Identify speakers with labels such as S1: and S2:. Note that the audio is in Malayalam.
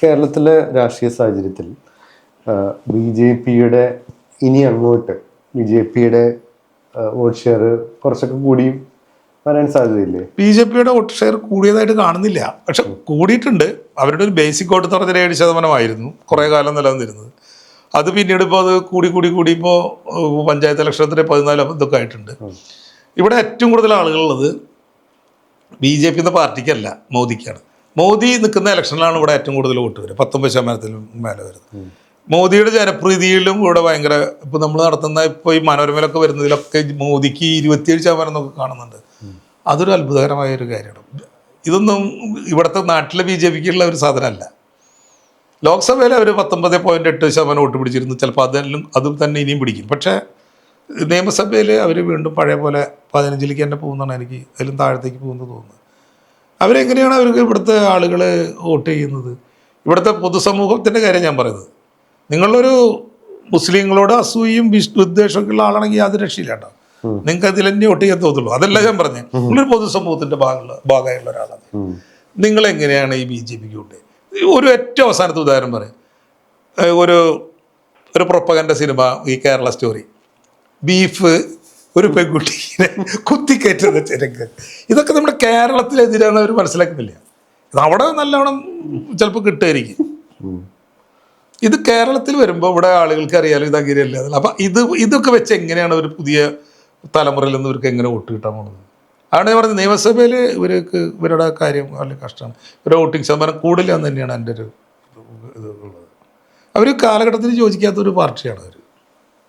S1: കേരളത്തിലെ രാഷ്ട്രീയ സാഹചര്യത്തിൽ ബി ജെ പിയുടെ ഇനി അങ്ങോട്ട് ബി ജെ പിയുടെ വോട്ട് ഷെയർ കുറച്ചൊക്കെ കൂടി വരാൻ സാധ്യതയില്ലേ?
S2: ബി ജെ പിയുടെ വോട്ട് ഷെയർ കൂടിയതായിട്ട് കാണുന്നില്ല. പക്ഷെ കൂടിയിട്ടുണ്ട്. അവരുടെ ഒരു ബേസിക് വോട്ട് എന്ന് പറഞ്ഞാൽ 7% കുറേ കാലം നിലനിന്നിരുന്നത്. അത് പിന്നീട് ഇപ്പോൾ അത് കൂടി ഇപ്പോൾ പഞ്ചായത്ത് ഇലക്ഷനത്തിന് 14 ഇതൊക്കെ ആയിട്ടുണ്ട്. ഇവിടെ ഏറ്റവും കൂടുതൽ ആളുകളുള്ളത് ബി ജെ പി എന്ന പാർട്ടിക്കല്ല, മോദിക്കാണ്. മോദി നിൽക്കുന്ന ഇലക്ഷനിലാണ് ഇവിടെ ഏറ്റവും കൂടുതൽ വോട്ട് വരിക, 19% മേലെ വരുന്നത്. മോദിയുടെ ജനപ്രീതിയിലും ഇവിടെ ഭയങ്കര, ഇപ്പോൾ നമ്മൾ നടത്തുന്ന ഇപ്പോൾ ഈ മനോരമയിലൊക്കെ വരുന്നതിലൊക്കെ മോദിക്ക് 27% എന്നൊക്കെ കാണുന്നുണ്ട്. അതൊരു അത്ഭുതകരമായ ഒരു കാര്യമാണ്. ഇതൊന്നും ഇവിടുത്തെ നാട്ടിലെ ബി ജെ പിക്കുള്ള ഒരു സാധനമല്ല. ലോക്സഭയിൽ അവർ 19.8% വോട്ട് പിടിച്ചിരുന്നു. ചിലപ്പോൾ അതും തന്നെ ഇനിയും പിടിക്കും. പക്ഷേ നിയമസഭയിൽ അവർ വീണ്ടും പഴയ പോലെ 15-ലേക്ക് തന്നെ പോകുന്നതാണ് എനിക്ക്, അതിലും താഴത്തേക്ക് പോകുന്നത് തോന്നുന്നത്. അവരെങ്ങനെയാണ് അവർക്ക് ഇവിടുത്തെ ആളുകൾ വോട്ട് ചെയ്യുന്നത്? ഇവിടുത്തെ പൊതുസമൂഹത്തിൻ്റെ കാര്യം ഞാൻ പറയുന്നത്. നിങ്ങളൊരു മുസ്ലിങ്ങളോട് അസൂയും വിദ്വേഷമൊക്കെ ഉള്ള ആളാണെങ്കിൽ അത് രക്ഷയില്ല കേട്ടോ. നിങ്ങൾക്ക് അതിൽ തന്നെ വോട്ട് ചെയ്യാൻ തോന്നുള്ളൂ. അതല്ല ഞാൻ പറഞ്ഞത്. നിങ്ങളൊരു പൊതുസമൂഹത്തിൻ്റെ ഭാഗമായുള്ള ഒരാളാണ്. നിങ്ങളെങ്ങനെയാണ് ഈ ബി ജെ പിക്ക് വോട്ട് ചെയ്യുന്നത്? ഒരു ഏറ്റവും അവസാനത്തെ ഉദാഹരണം പറയും. ഒരു പ്രൊപ്പഗൻഡ സിനിമ, ഈ കേരള സ്റ്റോറി, ബീഫ് ഒരു പെൺകുട്ടിയെ കുത്തിക്കയറ്റുന്ന രംഗം, ഇതൊക്കെ നമ്മുടെ കേരളത്തിലെതിരാണെന്ന് അവർ മനസ്സിലാക്കുന്നില്ല. ഇത് അവിടെ നല്ലവണ്ണം ചിലപ്പോൾ കിട്ടുമായിരിക്കും. ഇത് കേരളത്തിൽ വരുമ്പോൾ ഇവിടെ ആളുകൾക്ക് അറിയാലോ ഇത് അങ്ങനെയല്ല. അപ്പം ഇതൊക്കെ വെച്ച് എങ്ങനെയാണ് ഒരു പുതിയ തലമുറയിൽ നിന്ന് ഇവർക്ക് എങ്ങനെ വോട്ട് കിട്ടാൻ പോകുന്നത്? അതാണ് ഞാൻ പറഞ്ഞത്. നിയമസഭയിൽ ഇവരുടെ കാര്യം വളരെ കഷ്ടമാണ്. ഇവരുടെ വോട്ടിംഗ് ശതമാനം കൂടുതലാന്ന് തന്നെയാണ് എൻ്റെ ഒരു ഇത് ഉള്ളത്. അവർ കാലഘട്ടത്തിന് യോജിക്കാത്തൊരു പാർട്ടിയാണ് അവർ.